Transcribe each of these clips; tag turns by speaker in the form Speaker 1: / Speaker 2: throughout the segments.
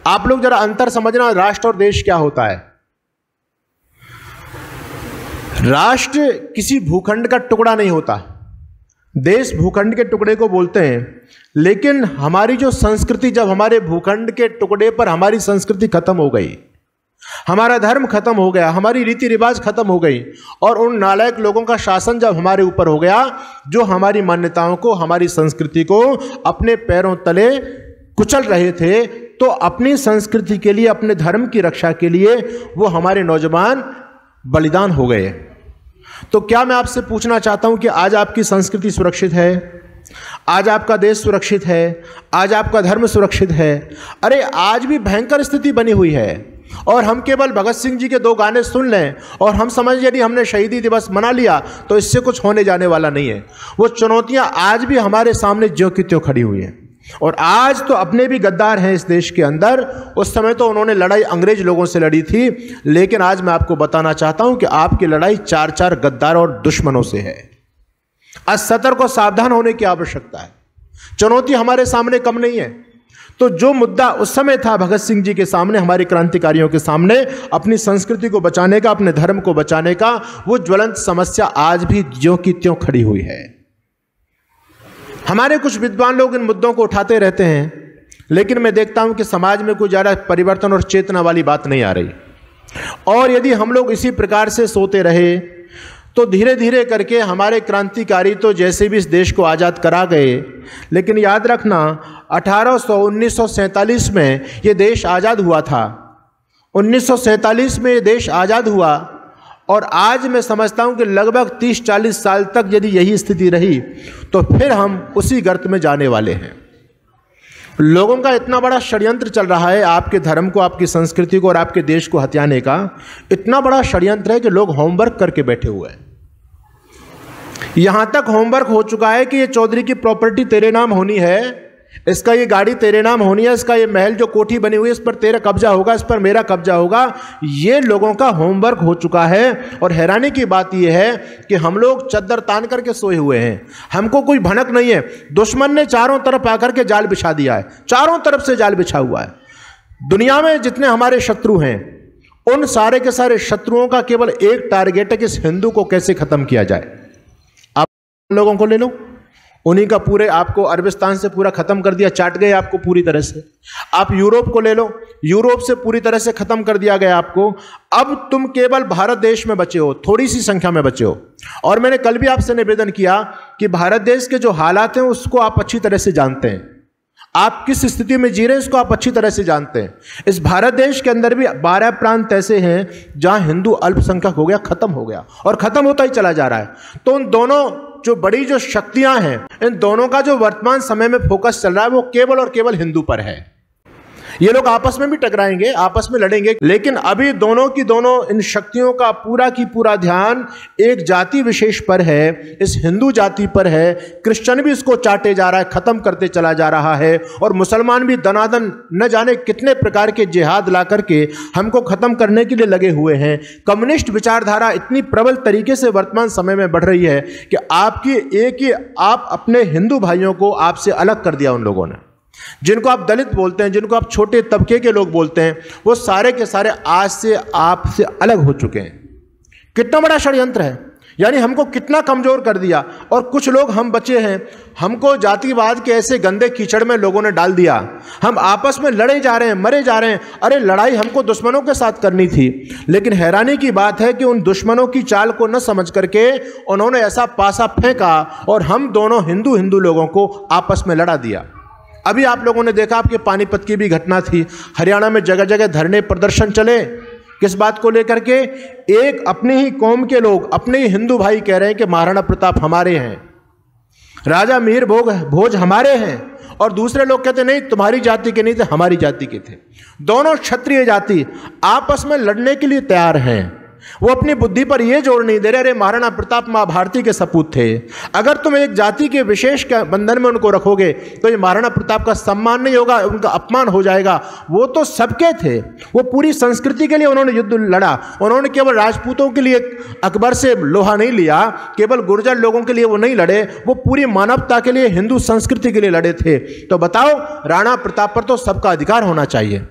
Speaker 1: आप लोग जरा अंतर समझना, राष्ट्र और देश क्या होता है। राष्ट्र किसी भूखंड का टुकड़ा नहीं होता, देश भूखंड के टुकड़े को बोलते हैं। लेकिन हमारी जो संस्कृति, जब हमारे भूखंड के टुकड़े पर हमारी संस्कृति खत्म हो गई, हमारा धर्म खत्म हो गया, हमारी रीति रिवाज खत्म हो गई, और उन नालायक लोगों का शासन जब हमारे ऊपर हो गया जो हमारी मान्यताओं को, हमारी संस्कृति को अपने पैरों तले कुचल रहे थे, तो अपनी संस्कृति के लिए, अपने धर्म की रक्षा के लिए वो हमारे नौजवान बलिदान हो गए। तो क्या मैं आपसे पूछना चाहता हूं कि आज आपकी संस्कृति सुरक्षित है? आज आपका देश सुरक्षित है? आज आपका धर्म सुरक्षित है? अरे आज भी भयंकर स्थिति बनी हुई है, और हम केवल भगत सिंह जी के 2 गाने सुन लें और हम समझ यदि हमने शहीदी दिवस मना लिया तो इससे कुछ होने जाने वाला नहीं है। वो चुनौतियां आज भी हमारे सामने ज्यों की त्यों खड़ी हुई हैं। और आज तो अपने भी गद्दार हैं इस देश के अंदर। उस समय तो उन्होंने लड़ाई अंग्रेज लोगों से लड़ी थी, लेकिन आज मैं आपको बताना चाहता हूं कि आपकी लड़ाई 4-4 गद्दार और दुश्मनों से है। आज सतर्क और सावधान होने की आवश्यकता है। चुनौती हमारे सामने कम नहीं है। तो जो मुद्दा उस समय था भगत सिंह जी के सामने, हमारे क्रांतिकारियों के सामने, अपनी संस्कृति को बचाने का, अपने धर्म को बचाने का, वो ज्वलंत समस्या आज भी ज्यों की त्यों खड़ी हुई है। हमारे कुछ विद्वान लोग इन मुद्दों को उठाते रहते हैं, लेकिन मैं देखता हूं कि समाज में कोई ज़्यादा परिवर्तन और चेतना वाली बात नहीं आ रही। और यदि हम लोग इसी प्रकार से सोते रहे तो धीरे धीरे करके हमारे क्रांतिकारी तो जैसे भी इस देश को आज़ाद करा गए, लेकिन याद रखना 1947 में ये देश आज़ाद हुआ था। 1947 में ये देश आज़ाद हुआ, और आज मैं समझता हूं कि लगभग 30-40 साल तक यदि यही स्थिति रही तो फिर हम उसी गर्त में जाने वाले हैं। लोगों का इतना बड़ा षड्यंत्र चल रहा है आपके धर्म को, आपकी संस्कृति को और आपके देश को हथियाने का। इतना बड़ा षड्यंत्र है कि लोग होमवर्क करके बैठे हुए हैं। यहां तक होमवर्क हो चुका है कि ये चौधरी की प्रॉपर्टी तेरे नाम होनी है, इसका ये गाड़ी तेरे नाम होनी है, इसका ये महल जो कोठी बनी हुई है इस पर तेरा कब्जा होगा, इस पर मेरा कब्जा होगा। ये लोगों का होमवर्क हो चुका है। और हैरानी की बात यह है कि हम लोग चद्दर तान करके सोए हुए हैं, हमको कोई भनक नहीं है। दुश्मन ने चारों तरफ आकर के जाल बिछा दिया है, चारों तरफ से जाल बिछा हुआ है। दुनिया में जितने हमारे शत्रु हैं उन सारे के सारे शत्रुओं का केवल एक टारगेट है कि इस हिंदू को कैसे खत्म किया जाए। आप लोगों को ले लो, उन्हीं का पूरे आपको अरबिस्तान से पूरा खत्म कर दिया, चाट गए आपको पूरी तरह से। आप यूरोप को ले लो, यूरोप से पूरी तरह से खत्म कर दिया गया आपको। अब तुम केवल भारत देश में बचे हो, थोड़ी सी संख्या में बचे हो। और मैंने कल भी आपसे निवेदन किया कि भारत देश के जो हालात हैं उसको आप अच्छी तरह से जानते हैं, आप किस स्थिति में जी रहे हैं इसको आप अच्छी तरह से जानते हैं। इस भारत देश के अंदर भी 12 प्रांत ऐसे हैं जहां हिंदू अल्पसंख्यक हो गया, खत्म हो गया और खत्म होता ही चला जा रहा है। तो उन दोनों जो बड़ी जो शक्तियां हैं, इन दोनों का जो वर्तमान समय में फोकस चल रहा है वो केवल और केवल हिंदू पर है। ये लोग आपस में भी टकराएंगे, आपस में लड़ेंगे, लेकिन अभी दोनों की दोनों इन शक्तियों का पूरा की पूरा ध्यान एक जाति विशेष पर है, इस हिंदू जाति पर है। क्रिश्चियन भी इसको चाटे जा रहा है, खत्म करते चला जा रहा है, और मुसलमान भी दनादन न जाने कितने प्रकार के जिहाद ला करके हमको खत्म करने के लिए लगे हुए हैं। कम्युनिस्ट विचारधारा इतनी प्रबल तरीके से वर्तमान समय में बढ़ रही है कि आप अपने हिंदू भाइयों को आपसे अलग कर दिया। उन लोगों ने, जिनको आप दलित बोलते हैं, जिनको आप छोटे तबके के लोग बोलते हैं, वो सारे के सारे आज से आपसे अलग हो चुके हैं। कितना बड़ा षड्यंत्र है, यानी हमको कितना कमजोर कर दिया। और कुछ लोग हम बचे हैं, हमको जातिवाद के ऐसे गंदे कीचड़ में लोगों ने डाल दिया। हम आपस में लड़े जा रहे हैं, मरे जा रहे हैं। अरे लड़ाई हमको दुश्मनों के साथ करनी थी, लेकिन हैरानी की बात है कि उन दुश्मनों की चाल को न समझ करके उन्होंने ऐसा पासा फेंका और हम दोनों हिंदू लोगों को आपस में लड़ा दिया। अभी आप लोगों ने देखा, आपके पानीपत की भी घटना थी, हरियाणा में जगह जगह धरने प्रदर्शन चले। किस बात को लेकर के? एक अपनी ही कौम के लोग, अपने ही हिंदू भाई कह रहे हैं कि महाराणा प्रताप हमारे हैं, राजा मीर भोज हमारे हैं, और दूसरे लोग कहते नहीं तुम्हारी जाति के नहीं थे, हमारी जाति के थे। दोनों क्षत्रिय जाति आपस में लड़ने के लिए तैयार हैं। वो अपनी बुद्धि पर यह जोर नहीं दे रहे अरे महाराणा प्रताप मां भारती के सपूत थे। अगर तुम एक जाति के विशेष के बंधन में उनको रखोगे तो ये महाराणा प्रताप का सम्मान नहीं होगा, उनका अपमान हो जाएगा। वो तो सबके थे, वो पूरी संस्कृति के लिए उन्होंने युद्ध लड़ा। उन्होंने केवल राजपूतों के लिए अकबर से लोहा नहीं लिया, केवल गुर्जर लोगों के लिए वो नहीं लड़े, वो पूरी मानवता के लिए, हिंदू संस्कृति के लिए लड़े थे। तो बताओ, राणा प्रताप पर तो सबका अधिकार होना चाहिए।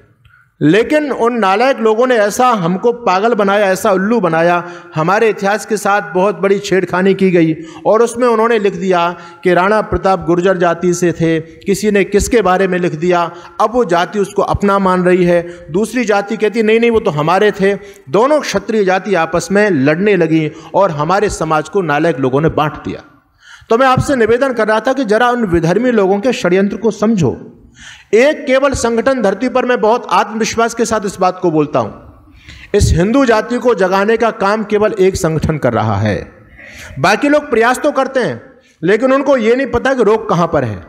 Speaker 1: लेकिन उन नालायक लोगों ने ऐसा हमको पागल बनाया, ऐसा उल्लू बनाया, हमारे इतिहास के साथ बहुत बड़ी छेड़खानी की गई और उसमें उन्होंने लिख दिया कि राणा प्रताप गुर्जर जाति से थे, किसी ने किसके बारे में लिख दिया। अब वो जाति उसको अपना मान रही है, दूसरी जाति कहती नहीं नहीं वो तो हमारे थे। दोनों क्षत्रिय जाति आपस में लड़ने लगी और हमारे समाज को नालायक लोगों ने बांट दिया। तो मैं आपसे निवेदन कर रहा था कि जरा उन विधर्मी लोगों के षड्यंत्र को समझो। एक केवल संगठन धरती पर, मैं बहुत आत्मविश्वास के साथ इस बात को बोलता हूं, इस हिंदू जाति को जगाने का काम केवल एक संगठन कर रहा है। बाकी लोग प्रयास तो करते हैं लेकिन उनको यह नहीं पता कि रोग कहां पर है।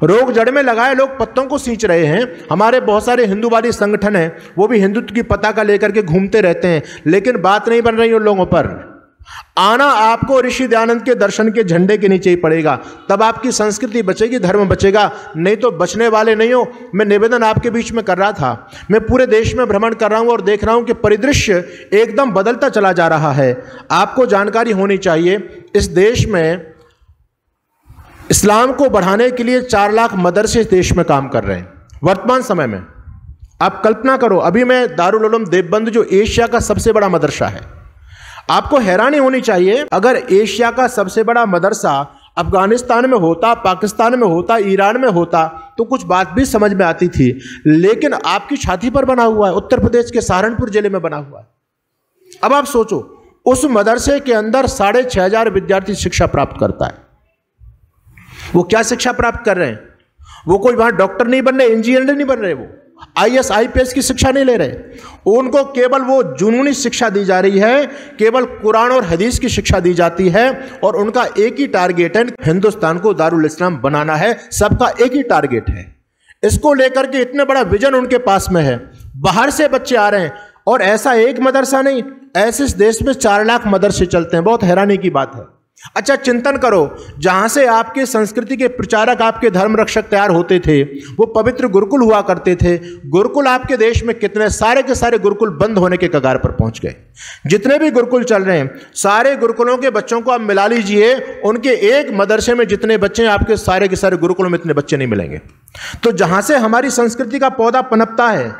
Speaker 1: रोग जड़ में लगाए लोग पत्तों को सींच रहे हैं। हमारे बहुत सारे हिंदूवादी संगठन हैं, वो भी हिंदुत्व की पताका लेकर के घूमते रहते हैं, लेकिन बात नहीं बन रही उन लोगों पर। आना आपको ऋषि दयानंद के दर्शन के झंडे के नीचे ही पड़ेगा, तब आपकी संस्कृति बचेगी, धर्म बचेगा, नहीं तो बचने वाले नहीं हो। मैं निवेदन आपके बीच में कर रहा था, मैं पूरे देश में भ्रमण कर रहा हूं और देख रहा हूं कि परिदृश्य एकदम बदलता चला जा रहा है। आपको जानकारी होनी चाहिए, इस देश में इस्लाम को बढ़ाने के लिए 4 लाख मदरसे इस देश में काम कर रहे हैं वर्तमान समय में। आप कल्पना करो, अभी मैं दारुल उलूम देवबंद जो एशिया का सबसे बड़ा मदरसा है, आपको हैरानी होनी चाहिए, अगर एशिया का सबसे बड़ा मदरसा अफगानिस्तान में होता, पाकिस्तान में होता, ईरान में होता तो कुछ बात भी समझ में आती थी, लेकिन आपकी छाती पर बना हुआ है, उत्तर प्रदेश के सहारनपुर जिले में बना हुआ है। अब आप सोचो, उस मदरसे के अंदर 6500 विद्यार्थी शिक्षा प्राप्त करता है। वो क्या शिक्षा प्राप्त कर रहे हैं? वो कोई वहां डॉक्टर नहीं बन रहे, इंजीनियर नहीं बन रहे, वो IAS IPS की शिक्षा नहीं ले रहे। उनको केवल वो जुनूनी शिक्षा दी जा रही है, केवल कुरान और हदीस की शिक्षा दी जाती है और उनका एक ही टारगेट है, हिंदुस्तान को दारुल इस्लाम बनाना है। सबका एक ही टारगेट है, इसको लेकर के इतने बड़ा विजन उनके पास में है। बाहर से बच्चे आ रहे हैं और ऐसा एक मदरसा नहीं, ऐसे इस देश में 4 लाख मदरसे चलते हैं। बहुत हैरानी की बात है। अच्छा चिंतन करो, जहां से आपके संस्कृति के प्रचारक, आपके धर्म रक्षक तैयार होते थे, वो पवित्र गुरुकुल हुआ करते थे। गुरुकुल आपके देश में कितने सारे के सारे गुरुकुल बंद होने के कगार पर पहुंच गए। जितने भी गुरुकुल चल रहे हैं, सारे गुरुकुलों के बच्चों को आप मिला लीजिए, उनके एक मदरसे में जितने बच्चे हैं, आपके सारे के सारे गुरुकुलों में इतने बच्चे नहीं मिलेंगे। तो जहां से हमारी संस्कृति का पौधा पनपता है,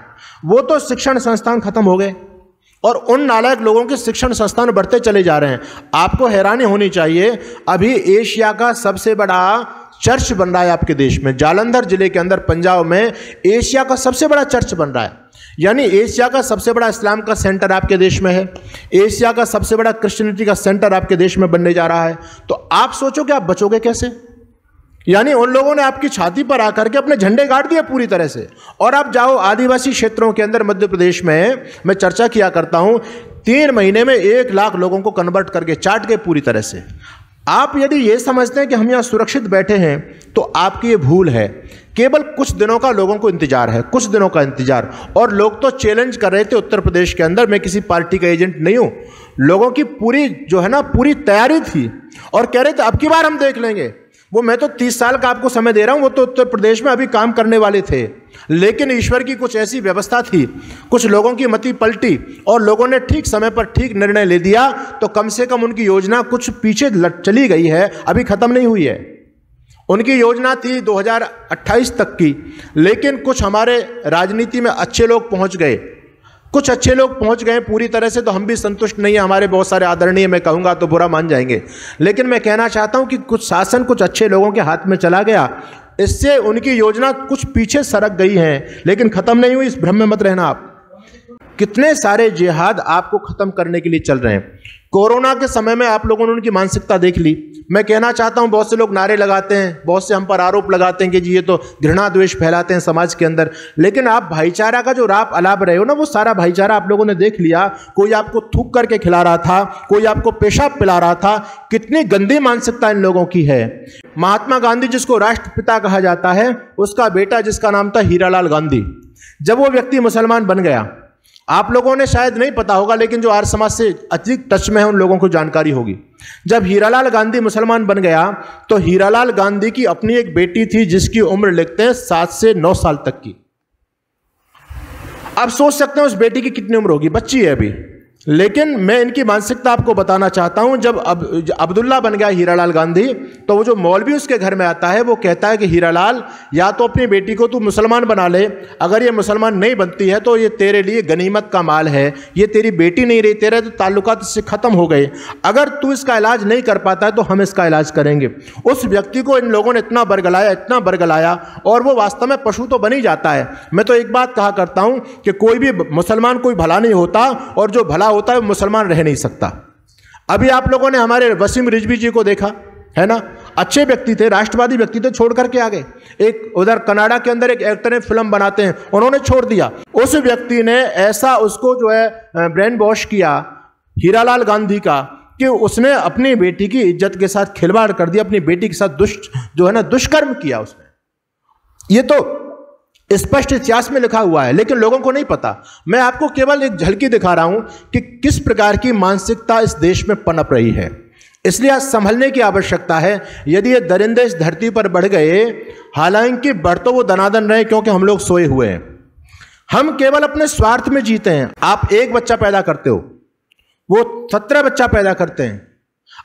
Speaker 1: वो तो शिक्षण संस्थान खत्म हो गए और उन नालायक लोगों के शिक्षण संस्थान बढ़ते चले जा रहे हैं। आपको हैरानी होनी चाहिए, अभी एशिया का सबसे बड़ा चर्च बन रहा है आपके देश में। जालंधर जिले के अंदर पंजाब में एशिया का सबसे बड़ा चर्च बन रहा है, यानी एशिया का सबसे बड़ा इस्लाम का सेंटर आपके देश में है। एशिया का सबसे बड़ा क्रिश्चियनिटी का सेंटर आपके देश में बनने जा रहा है। तो आप सोचो कि आप बचोगे कैसे? यानी उन लोगों ने आपकी छाती पर आकर के अपने झंडे गाड़ दिए पूरी तरह से। और आप जाओ आदिवासी क्षेत्रों के अंदर, मध्य प्रदेश में मैं चर्चा किया करता हूं, 3 महीने में 1 लाख लोगों को कन्वर्ट करके चाट गए पूरी तरह से। आप यदि ये समझते हैं कि हम यहाँ सुरक्षित बैठे हैं तो आपकी ये भूल है। केवल कुछ दिनों का लोगों को इंतजार है, कुछ दिनों का इंतजार। और लोग तो चैलेंज कर रहे थे उत्तर प्रदेश के अंदर, मैं किसी पार्टी का एजेंट नहीं हूं, लोगों की पूरी जो है ना पूरी तैयारी थी और कह रहे थे अब की बार हम देख लेंगे। वो मैं तो 30 साल का आपको समय दे रहा हूं, वो तो उत्तर प्रदेश में अभी काम करने वाले थे, लेकिन ईश्वर की कुछ ऐसी व्यवस्था थी, कुछ लोगों की मति पलटी और लोगों ने ठीक समय पर ठीक निर्णय ले दिया, तो कम से कम उनकी योजना कुछ पीछे चली गई है, अभी खत्म नहीं हुई है। उनकी योजना थी 2028 तक की, लेकिन कुछ हमारे राजनीति में अच्छे लोग पहुंच गए, कुछ अच्छे लोग पहुंच गए पूरी तरह से, तो हम भी संतुष्ट नहीं है। हमारे बहुत सारे आदरणीय, मैं कहूँगा तो बुरा मान जाएंगे, लेकिन मैं कहना चाहता हूं कि कुछ शासन कुछ अच्छे लोगों के हाथ में चला गया, इससे उनकी योजना कुछ पीछे सरक गई है, लेकिन खत्म नहीं हुई, इस भ्रम में मत रहना आप। कितने सारे जिहाद आपको खत्म करने के लिए चल रहे हैं। कोरोना के समय में आप लोगों ने उनकी मानसिकता देख ली। मैं कहना चाहता हूं, बहुत से लोग नारे लगाते हैं, बहुत से हम पर आरोप लगाते हैं कि जी ये तो घृणा द्वेष फैलाते हैं समाज के अंदर, लेकिन आप भाईचारा का जो राप अलाप रहे हो ना, वो सारा भाईचारा आप लोगों ने देख लिया। कोई आपको थूक करके खिला रहा था, कोई आपको पेशाब पिला रहा था। कितनी गंदी मानसिकता इन लोगों की है। महात्मा गांधी जिसको राष्ट्रपिता कहा जाता है, उसका बेटा जिसका नाम था हीरालाल गांधी, जब वो व्यक्ति मुसलमान बन गया, आप लोगों ने शायद नहीं पता होगा, लेकिन जो आर्य समाज से अधिक टच में है उन लोगों को जानकारी होगी। जब हीरालाल गांधी मुसलमान बन गया तो हीरालाल गांधी की अपनी एक बेटी थी जिसकी उम्र लिखते हैं 7 से 9 साल तक की। आप सोच सकते हैं उस बेटी की कितनी उम्र होगी, बच्ची है अभी, लेकिन मैं इनकी मानसिकता आपको बताना चाहता हूं। जब अब्दुल्ला बन गया हीरालाल गांधी, तो वो जो मौलवी उसके घर में आता है वो कहता है कि हीरालाल, या तो अपनी बेटी को तू मुसलमान बना ले, अगर ये मुसलमान नहीं बनती है तो ये तेरे लिए गनीमत का माल है, ये तेरी बेटी नहीं रही, तेरे तो ताल्लुकात इससे ख़त्म हो गए, अगर तू इसका इलाज नहीं कर पाता है तो हम इसका इलाज करेंगे। उस व्यक्ति को इन लोगों ने इतना बरगलाया, इतना बरगलाया, और वो वास्तव में पशु तो बन ही जाता है। मैं तो एक बात कहा करता हूँ कि कोई भी मुसलमान कोई भला नहीं होता, और जो भला होता है वो मुसलमान रह नहीं सकता। अभी आप लोगों ने हमारे वसीम रिजवी जी को देखा है ना, अच्छे व्यक्ति थे, राष्ट्रवादी व्यक्ति थे, छोड़ करके आ गए। एक उधर कनाडा के अंदर एक एक्टर है, फिल्म बनाते हैं, उन्होंने छोड़ दिया। उस व्यक्ति ने ऐसा उसको जो है ब्रेन वॉश किया हीरालाल गांधी का, कि उसने अपनी बेटी की इज्जत के साथ खिलवाड़ कर दिया, अपनी बेटी के साथ दुष्कर्म किया उसने। ये तो स्पष्ट इतिहास में लिखा हुआ है, लेकिन लोगों को नहीं पता। मैं आपको केवल एक झलकी दिखा रहा हूं कि किस प्रकार की मानसिकता इस देश में पनप रही है। इसलिए आज संभलने की आवश्यकता है। यदि ये दरिंदे इस धरती पर बढ़ गए, हालांकि बढ़ तो वो दनादन रहे, क्योंकि हम लोग सोए हुए हैं, हम केवल अपने स्वार्थ में जीते हैं। आप एक बच्चा पैदा करते हो, वो 17 बच्चा पैदा करते हैं।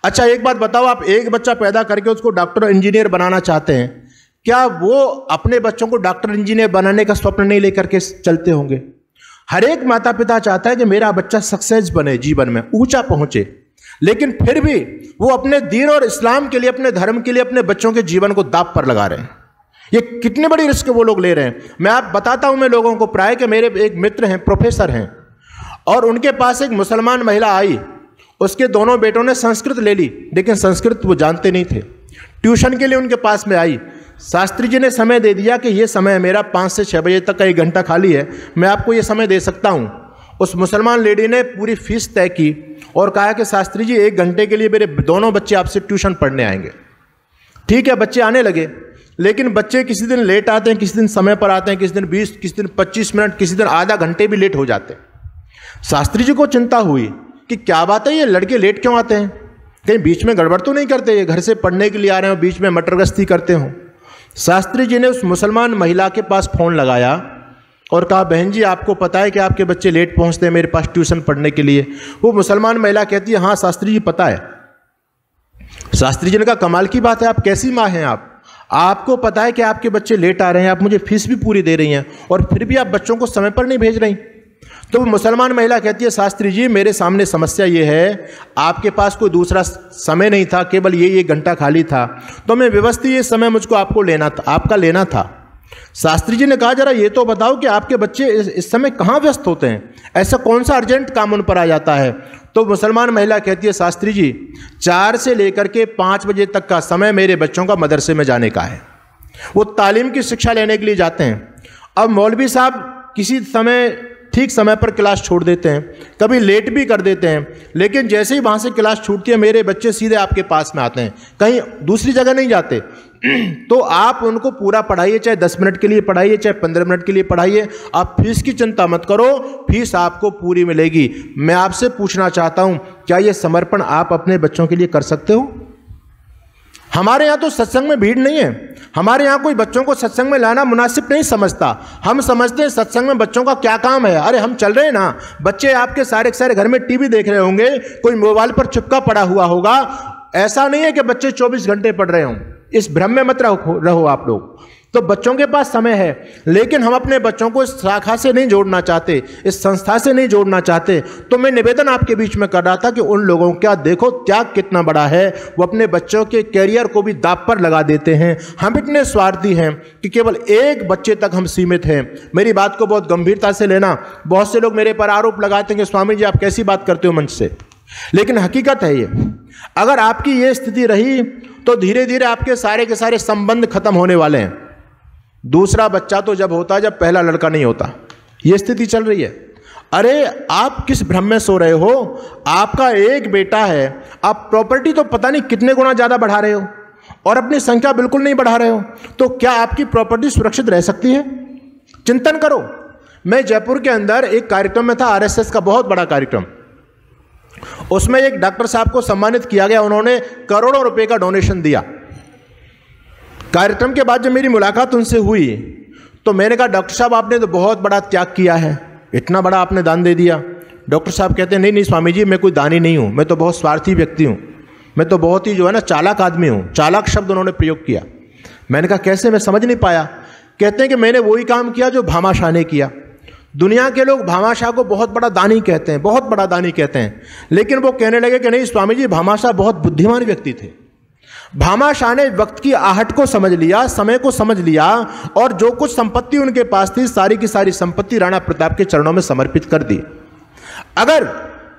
Speaker 1: अच्छा एक बात बताओ, आप एक बच्चा पैदा करके उसको डॉक्टर इंजीनियर बनाना चाहते हैं, क्या वो अपने बच्चों को डॉक्टर इंजीनियर बनाने का स्वप्न नहीं लेकर के चलते होंगे? हर एक माता पिता चाहता है कि मेरा बच्चा सक्सेस बने, जीवन में ऊंचा पहुंचे, लेकिन फिर भी वो अपने दीन और इस्लाम के लिए, अपने धर्म के लिए अपने बच्चों के जीवन को दांव पर लगा रहे हैं। ये कितनी बड़ी रिस्क वो लोग ले रहे हैं। मैं आप बताता हूं मैं लोगों को, प्राय के मेरे एक मित्र हैं, प्रोफेसर हैं, और उनके पास एक मुसलमान महिला आई, उसके दोनों बेटों ने संस्कृत ले ली, लेकिन संस्कृत वो जानते नहीं थे। ट्यूशन के लिए उनके पास में आई, शास्त्री जी ने समय दे दिया कि ये समय मेरा 5 से 6 बजे तक का 1 घंटा खाली है, मैं आपको ये समय दे सकता हूँ। उस मुसलमान लेडी ने पूरी फीस तय की और कहा कि शास्त्री जी 1 घंटे के लिए मेरे दोनों बच्चे आपसे ट्यूशन पढ़ने आएंगे। ठीक है, बच्चे आने लगे, लेकिन बच्चे किसी दिन लेट आते हैं, किसी दिन समय पर आते हैं, किसी दिन 20, किसी दिन 25 मिनट, किसी दिन आधा घंटे भी लेट हो जाते हैं। शास्त्री जी को चिंता हुई कि क्या बात है, ये लड़के लेट क्यों आते हैं, कहीं बीच में गड़बड़ तो नहीं करते, ये घर से पढ़ने के लिए आ रहे हो, बीच में मटरगश्ती करते हो। शास्त्री जी ने उस मुसलमान महिला के पास फ़ोन लगाया और कहा, बहन जी आपको पता है कि आपके बच्चे लेट पहुंचते हैं मेरे पास ट्यूशन पढ़ने के लिए? वो मुसलमान महिला कहती है, हाँ शास्त्री जी पता है। शास्त्री जी ने कहा, कमाल की बात है, आप कैसी माँ हैं आपको पता है कि आपके बच्चे लेट आ रहे हैं, आप मुझे फीस भी पूरी दे रही हैं, और फिर भी आप बच्चों को समय पर नहीं भेज रही। तो वो मुसलमान महिला कहती है, शास्त्री जी मेरे सामने समस्या ये है, आपके पास कोई दूसरा समय नहीं था, केवल ये 1 घंटा खाली था, तो मैं व्यवस्थित ये समय मुझको आपको लेना था, आपका लेना था। शास्त्री जी ने कहा, जरा ये तो बताओ कि आपके बच्चे इस समय कहाँ व्यस्त होते हैं, ऐसा कौन सा अर्जेंट काम उन पर आ जाता है? तो मुसलमान महिला कहती है, शास्त्री जी 4 से लेकर के 5 बजे तक का समय मेरे बच्चों का मदरसे में जाने का है, वो तालीम की शिक्षा लेने के लिए जाते हैं। अब मौलवी साहब किसी समय ठीक समय पर क्लास छोड़ देते हैं, कभी लेट भी कर देते हैं, लेकिन जैसे ही वहाँ से क्लास छूटती है मेरे बच्चे सीधे आपके पास में आते हैं, कहीं दूसरी जगह नहीं जाते। तो आप उनको पूरा पढ़ाइए, चाहे 10 मिनट के लिए पढ़ाइए, चाहे 15 मिनट के लिए पढ़ाइए, आप फीस की चिंता मत करो, फीस आपको पूरी मिलेगी। मैं आपसे पूछना चाहता हूँ, क्या ये समर्पण आप अपने बच्चों के लिए कर सकते हो? हमारे यहाँ तो सत्संग में भीड़ नहीं है, हमारे यहाँ कोई बच्चों को सत्संग में लाना मुनासिब नहीं समझता। हम समझते हैं सत्संग में बच्चों का क्या काम है। अरे हम चल रहे हैं ना, बच्चे आपके सारे के सारे घर में टीवी देख रहे होंगे, कोई मोबाइल पर चिपका पड़ा हुआ होगा। ऐसा नहीं है कि बच्चे 24 घंटे पढ़ रहे हों, इस भ्रम में मत रहो आप लोग। तो बच्चों के पास समय है, लेकिन हम अपने बच्चों को इस शाखा से नहीं जोड़ना चाहते, इस संस्था से नहीं जोड़ना चाहते। तो मैं निवेदन आपके बीच में कर रहा था कि उन लोगों का देखो त्याग कितना बड़ा है, वो अपने बच्चों के कैरियर को भी दांव पर लगा देते हैं। हम इतने स्वार्थी हैं कि केवल 1 बच्चे तक हम सीमित हैं। मेरी बात को बहुत गंभीरता से लेना। बहुत से लोग मेरे पर आरोप लगाते हैं कि स्वामी जी आप कैसी बात करते हो मंच से, लेकिन हकीकत है ये। अगर आपकी ये स्थिति रही तो धीरे धीरे आपके सारे के सारे संबंध खत्म होने वाले हैं। दूसरा बच्चा तो जब होता है जब पहला लड़का नहीं होता, ये स्थिति चल रही है। अरे आप किस भ्रम में सो रहे हो? आपका एक बेटा है, आप प्रॉपर्टी तो पता नहीं कितने गुना ज़्यादा बढ़ा रहे हो और अपनी संख्या बिल्कुल नहीं बढ़ा रहे हो, तो क्या आपकी प्रॉपर्टी सुरक्षित रह सकती है? चिंतन करो। मैं जयपुर के अंदर एक कार्यक्रम में था, आरएसएस का बहुत बड़ा कार्यक्रम, उसमें एक डॉक्टर साहब को सम्मानित किया गया, उन्होंने करोड़ों रुपए का डोनेशन दिया। कार्यक्रम के बाद जब मेरी मुलाकात उनसे हुई तो मैंने कहा, डॉक्टर साहब आपने तो बहुत बड़ा त्याग किया है, इतना बड़ा आपने दान दे दिया। डॉक्टर साहब कहते हैं नहीं नहीं स्वामी जी, मैं कोई दानी नहीं हूँ, मैं तो बहुत स्वार्थी व्यक्ति हूँ, मैं तो बहुत ही जो है ना चालाक आदमी हूँ। चालाक शब्द उन्होंने प्रयोग किया। मैंने कहा कैसे, मैं समझ नहीं पाया। कहते हैं कि मैंने वही काम किया जो भामाशाह ने किया। दुनिया के लोग भामाशाह को बहुत बड़ा दानी कहते हैं, बहुत बड़ा दानी कहते हैं, लेकिन वो कहने लगे कि नहीं स्वामी जी, भामाशाह बहुत बुद्धिमान व्यक्ति थे। भामाशाह ने वक्त की आहट को समझ लिया, समय को समझ लिया, और जो कुछ संपत्ति उनके पास थी सारी की सारी संपत्ति राणा प्रताप के चरणों में समर्पित कर दी। अगर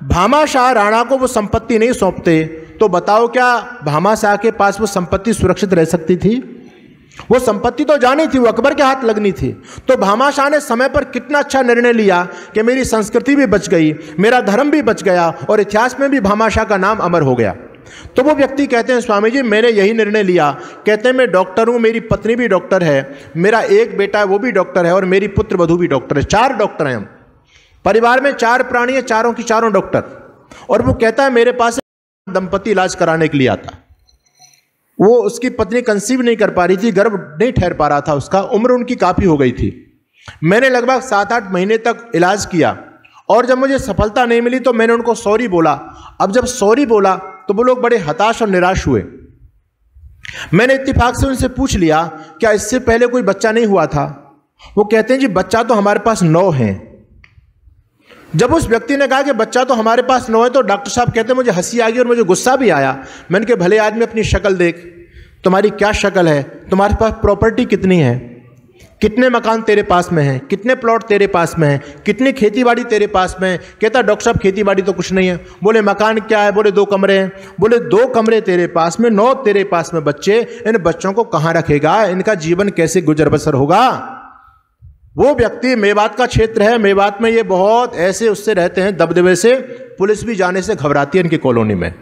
Speaker 1: भामाशाह राणा को वो संपत्ति नहीं सौंपते तो बताओ क्या भामाशाह के पास वो संपत्ति सुरक्षित रह सकती थी? वो संपत्ति तो जानी थी, वो अकबर के हाथ लगनी थी। तो भामाशाह ने समय पर कितना अच्छा निर्णय लिया कि मेरी संस्कृति भी बच गई, मेरा धर्म भी बच गया, और इतिहास में भी भामाशाह का नाम अमर हो गया। तो वो व्यक्ति कहते हैं स्वामी जी, मैंने यही निर्णय लिया। कहते हैं मैं डॉक्टर हूँ, मेरी पत्नी भी डॉक्टर है, मेरा एक बेटा है वो भी डॉक्टर है, और मेरी पुत्र वधू भी डॉक्टर है। 4 डॉक्टर हैं हम। परिवार में 4 प्राणी है, चारों की चारों डॉक्टर। और वो कहता है मेरे पास दंपति इलाज कराने के लिए आता। वो उसकी पत्नी कंसीव नहीं कर पा रही थी, गर्भ नहीं ठहर पा रहा था उसका, उम्र उनकी काफ़ी हो गई थी। मैंने लगभग 7-8 महीने तक इलाज किया, और जब मुझे सफलता नहीं मिली तो मैंने उनको सॉरी बोला। अब जब सॉरी बोला तो वो लोग बड़े हताश और निराश हुए। मैंने इत्तेफाक से उनसे पूछ लिया क्या इससे पहले कोई बच्चा नहीं हुआ था? वो कहते हैं जी बच्चा तो हमारे पास 9 है। जब उस व्यक्ति ने कहा कि बच्चा तो हमारे पास 9 है, तो डॉक्टर साहब कहते हैं मुझे हंसी आ गई और मुझे गुस्सा भी आया। मैंने कहा भले आदमी अपनी शक्ल देख, तुम्हारी क्या शक्ल है, तुम्हारे पास प्रॉपर्टी कितनी है, कितने मकान तेरे पास में हैं, कितने प्लॉट तेरे पास में हैं, कितनी खेतीबाड़ी तेरे पास में है। कहता डॉक्टर साहब खेतीबाड़ी तो कुछ नहीं है। बोले मकान क्या है? बोले 2 कमरे हैं। बोले 2 कमरे तेरे पास में, 9 तेरे पास में बच्चे, इन बच्चों को कहाँ रखेगा? इनका जीवन कैसे गुजर बसर होगा? वो व्यक्ति, मेवात का क्षेत्र है, मेवात में ये बहुत ऐसे उससे रहते हैं दबदबे से, पुलिस भी जाने से घबराती है इनकी कॉलोनी में।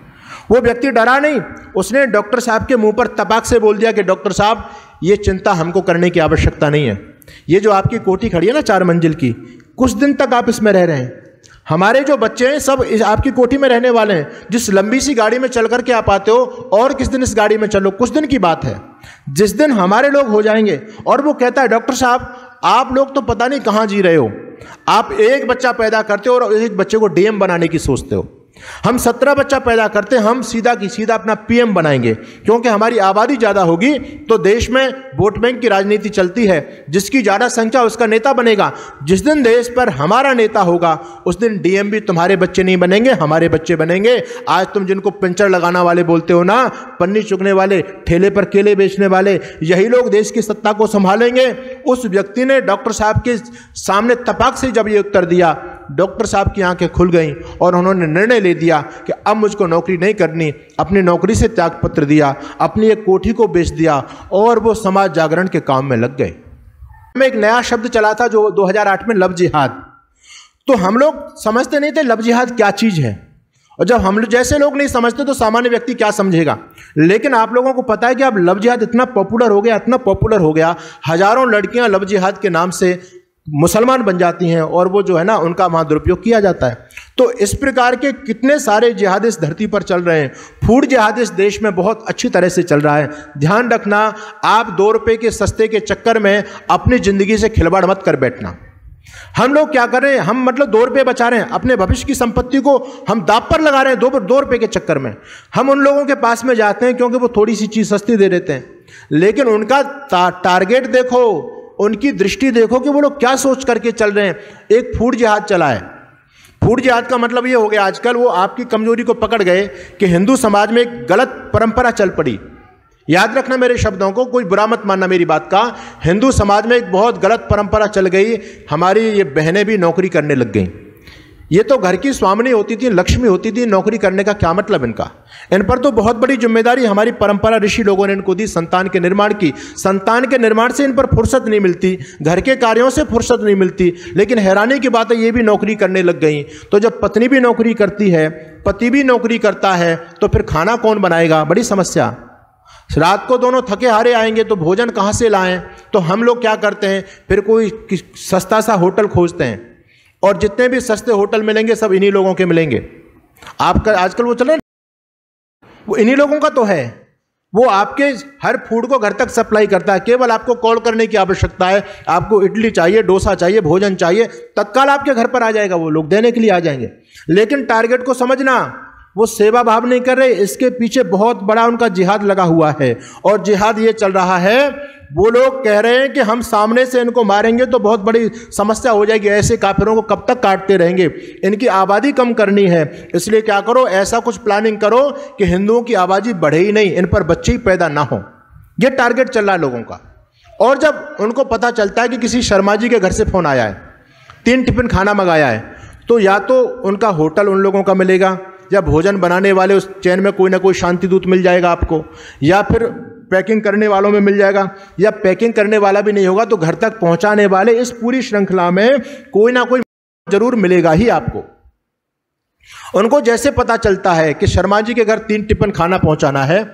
Speaker 1: वो व्यक्ति डरा नहीं, उसने डॉक्टर साहब के मुंह पर तपाक से बोल दिया कि डॉक्टर साहब ये चिंता हमको करने की आवश्यकता नहीं है। ये जो आपकी कोठी खड़ी है ना 4 मंजिल की, कुछ दिन तक आप इसमें रह रहे हैं, हमारे जो बच्चे हैं सब आपकी कोठी में रहने वाले हैं। जिस लंबी सी गाड़ी में चल करके आप आते हो, और किस दिन इस गाड़ी में चलो, कुछ दिन की बात है, जिस दिन हमारे लोग हो जाएंगे। और वो कहता है डॉक्टर साहब आप लोग तो पता नहीं कहाँ जी रहे हो, आप एक बच्चा पैदा करते हो और एक बच्चे को डीएम बनाने की सोचते हो। हम 17 बच्चा पैदा करते हैं, हम सीधा की सीधा अपना पीएम बनाएंगे, क्योंकि हमारी आबादी ज़्यादा होगी तो देश में वोट बैंक की राजनीति चलती है, जिसकी ज़्यादा संख्या उसका नेता बनेगा। जिस दिन देश पर हमारा नेता होगा उस दिन डीएम भी तुम्हारे बच्चे नहीं बनेंगे, हमारे बच्चे बनेंगे। आज तुम जिनको पंचर लगाना वाले बोलते हो ना, पन्नी चुगने वाले, ठेले पर केले बेचने वाले, यही लोग देश की सत्ता को संभालेंगे। उस व्यक्ति ने डॉक्टर साहब के सामने तपाक से जब ये उत्तर दिया, डॉक्टर साहब की आंखें खुल गईं और उन्होंने निर्णय ले दिया कि अब मुझको नौकरी नहीं करनी। अपनी नौकरी से त्यागपत्र दिया, अपनी एक कोठी को बेच दिया और वो समाज जागरण के काम में लग गए। में एक नया शब्द चला था जो 2008 में, लव जिहाद। तो हम लोग समझते नहीं थे लव जिहाद क्या चीज़ है, और जब हम जैसे लोग नहीं समझते तो सामान्य व्यक्ति क्या समझेगा। लेकिन आप लोगों को पता है कि अब लव जिहाद इतना पॉपुलर हो गया, इतना पॉपुलर हो गया, हजारों लड़कियां लव जिहाद के नाम से मुसलमान बन जाती हैं और वो जो है ना उनका वहाँ दुरुपयोग किया जाता है। तो इस प्रकार के कितने सारे जिहाद इस धरती पर चल रहे हैं। फूड जिहाद इस देश में बहुत अच्छी तरह से चल रहा है। ध्यान रखना, आप 2 रुपये के सस्ते के चक्कर में अपनी ज़िंदगी से खिलवाड़ मत कर बैठना। हम लोग क्या कर रहे हैं, हम मतलब 2 रुपये बचा रहे हैं, अपने भविष्य की संपत्ति को हम दांव पर लगा रहे हैं 2 रुपये के चक्कर में। हम उन लोगों के पास में जाते हैं क्योंकि वो थोड़ी सी चीज़ सस्ती दे देते हैं, लेकिन उनका टारगेट देखो, उनकी दृष्टि देखो कि वो लोग क्या सोच करके चल रहे हैं। एक फूड जिहाद चला है। फूड जिहाद का मतलब ये हो गया, आजकल वो आपकी कमजोरी को पकड़ गए कि हिंदू समाज में एक गलत परंपरा चल पड़ी। याद रखना मेरे शब्दों को, कोई बुरा मत मानना मेरी बात का। हिंदू समाज में एक बहुत गलत परंपरा चल गई, हमारी ये बहनें भी नौकरी करने लग गई। ये तो घर की स्वामिनी होती थी, लक्ष्मी होती थी, नौकरी करने का क्या मतलब इनका। इन पर तो बहुत बड़ी जिम्मेदारी हमारी परंपरा ऋषि लोगों ने इनको दी, संतान के निर्माण की। संतान के निर्माण से इन पर फुर्सत नहीं मिलती, घर के कार्यों से फुर्सत नहीं मिलती। लेकिन हैरानी की बात है ये भी नौकरी करने लग गई। तो जब पत्नी भी नौकरी करती है, पति भी नौकरी करता है, तो फिर खाना कौन बनाएगा? बड़ी समस्या। रात को दोनों थके हारे आएंगे तो भोजन कहाँ से लाएं? तो हम लोग क्या करते हैं, फिर कोई सस्ता सा होटल खोजते हैं, और जितने भी सस्ते होटल मिलेंगे सब इन्हीं लोगों के मिलेंगे। आपका आजकल वो चल रहा है, वो इन्हीं लोगों का तो है। वो आपके हर फूड को घर तक सप्लाई करता है। केवल आपको कॉल करने की आवश्यकता है, आपको इडली चाहिए, डोसा चाहिए, भोजन चाहिए, तत्काल आपके घर पर आ जाएगा, वो लोग देने के लिए आ जाएंगे। लेकिन टारगेट को समझना, वो सेवा भाव नहीं कर रहे, इसके पीछे बहुत बड़ा उनका जिहाद लगा हुआ है। और जिहाद ये चल रहा है, वो लोग कह रहे हैं कि हम सामने से इनको मारेंगे तो बहुत बड़ी समस्या हो जाएगी, ऐसे काफिरों को कब तक काटते रहेंगे, इनकी आबादी कम करनी है, इसलिए क्या करो, ऐसा कुछ प्लानिंग करो कि हिंदुओं की आबादी बढ़े ही नहीं, इन पर बच्चे ही पैदा ना हो। ये टारगेट चल रहा है लोगों का। और जब उनको पता चलता है कि किसी शर्मा जी के घर से फोन आया है, 3 टिफिन खाना मंगाया है, तो या तो उनका होटल उन लोगों का मिलेगा, या भोजन बनाने वाले उस चैन में कोई ना कोई शांति दूत मिल जाएगा आपको, या फिर पैकिंग करने वालों में मिल जाएगा, या पैकिंग करने वाला भी नहीं होगा तो घर तक पहुंचाने वाले, इस पूरी श्रृंखला में कोई ना कोई जरूर मिलेगा ही आपको। उनको जैसे पता चलता है कि शर्मा जी के घर 3 टिफिन खाना पहुंचाना है,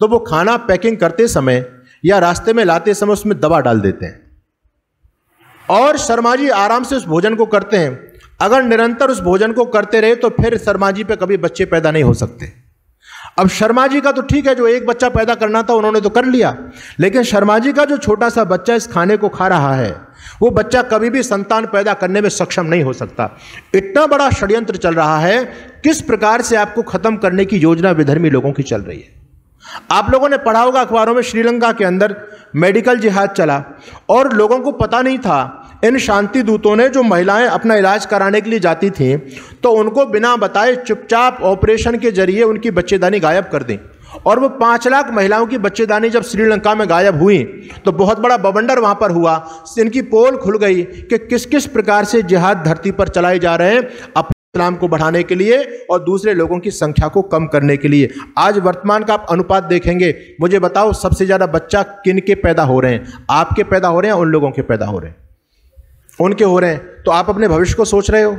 Speaker 1: तो वो खाना पैकिंग करते समय या रास्ते में लाते समय उसमें दवा डाल देते हैं, और शर्मा जी आराम से उस भोजन को करते हैं। अगर निरंतर उस भोजन को करते रहे तो फिर शर्मा जी पे कभी बच्चे पैदा नहीं हो सकते। अब शर्मा जी का तो ठीक है, जो एक बच्चा पैदा करना था उन्होंने तो कर लिया, लेकिन शर्मा जी का जो छोटा सा बच्चा इस खाने को खा रहा है, वो बच्चा कभी भी संतान पैदा करने में सक्षम नहीं हो सकता। इतना बड़ा षड्यंत्र चल रहा है, किस प्रकार से आपको खत्म करने की योजना विधर्मी लोगों की चल रही है। आप लोगों ने पढ़ा होगा अखबारों में, श्रीलंका के अंदर मेडिकल जिहाद चला और लोगों को पता नहीं था। इन शांति दूतों ने, जो महिलाएं अपना इलाज कराने के लिए जाती थीं, तो उनको बिना बताए चुपचाप ऑपरेशन के जरिए उनकी बच्चेदानी गायब कर दी। और वो 5 लाख महिलाओं की बच्चेदानी जब श्रीलंका में गायब हुई तो बहुत बड़ा बवंडर वहां पर हुआ। इनकी पोल खुल गई कि किस किस प्रकार से जिहाद धरती पर चलाए जा रहे हैं, अपने इस्लाम को बढ़ाने के लिए और दूसरे लोगों की संख्या को कम करने के लिए। आज वर्तमान का आप अनुपात देखेंगे, मुझे बताओ सबसे ज्यादा बच्चा किन के पैदा हो रहे हैं? आपके पैदा हो रहे हैं, उन लोगों के पैदा हो रहे हैं, उनके हो रहे हैं। तो आप अपने भविष्य को सोच रहे हो?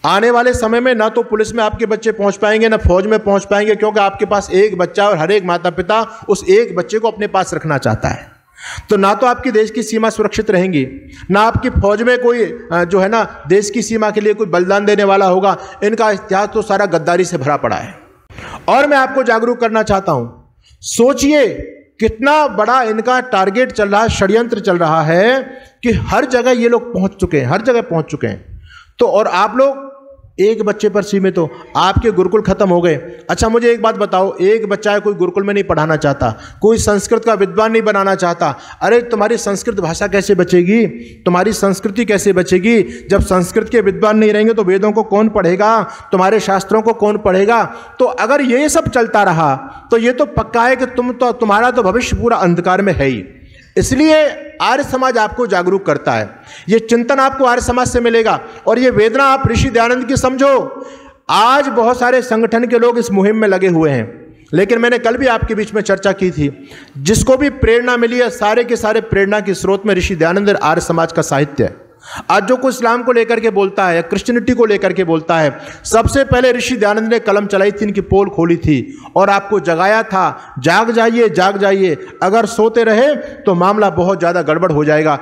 Speaker 1: आने वाले समय में ना तो पुलिस में आपके बच्चे पहुंच पाएंगे, ना फौज में पहुंच पाएंगे, क्योंकि आपके पास एक बच्चा और हर एक माता पिता उस एक बच्चे को अपने पास रखना चाहता है। तो ना तो आपकी देश की सीमा सुरक्षित रहेंगी, ना आपकी फौज में कोई जो है ना देश की सीमा के लिए कोई बलिदान देने वाला होगा। इनका इतिहास तो सारा गद्दारी से भरा पड़ा है। और मैं आपको जागरूक करना चाहता हूं, सोचिए कितना बड़ा इनका टारगेट चल रहा है, षड्यंत्र चल रहा है कि हर जगह ये लोग पहुंच चुके हैं, हर जगह पहुंच चुके हैं। तो और आप लोग एक बच्चे पर सीमित हो, आपके गुरुकुल खत्म हो गए। अच्छा मुझे एक बात बताओ, एक बच्चा है, कोई गुरुकुल में नहीं पढ़ाना चाहता, कोई संस्कृत का विद्वान नहीं बनाना चाहता। अरे तुम्हारी संस्कृत भाषा कैसे बचेगी, तुम्हारी संस्कृति कैसे बचेगी? जब संस्कृत के विद्वान नहीं रहेंगे तो वेदों को कौन पढ़ेगा, तुम्हारे शास्त्रों को कौन पढ़ेगा? तो अगर ये सब चलता रहा तो ये तो पक्का है कि तुम्हारा तो भविष्य पूरा अंधकार में है ही। इसलिए आर्य समाज आपको जागरूक करता है, ये चिंतन आपको आर्य समाज से मिलेगा। और ये वेदना आप ऋषि दयानंद की समझो। आज बहुत सारे संगठन के लोग इस मुहिम में लगे हुए हैं, लेकिन मैंने कल भी आपके बीच में चर्चा की थी, जिसको भी प्रेरणा मिली है, सारे के सारे प्रेरणा के स्रोत में ऋषि दयानंद और आर्य समाज का साहित्य है। आज जो कोई इस्लाम को लेकर के बोलता है, क्रिश्चियनिटी को लेकर के बोलता है, सबसे पहले ऋषि दयानंद ने कलम चलाई थी, इनकी पोल खोली थी और आपको जगाया था, जाग जाइए, जाग जाइए। अगर सोते रहे तो मामला बहुत ज्यादा गड़बड़ हो जाएगा।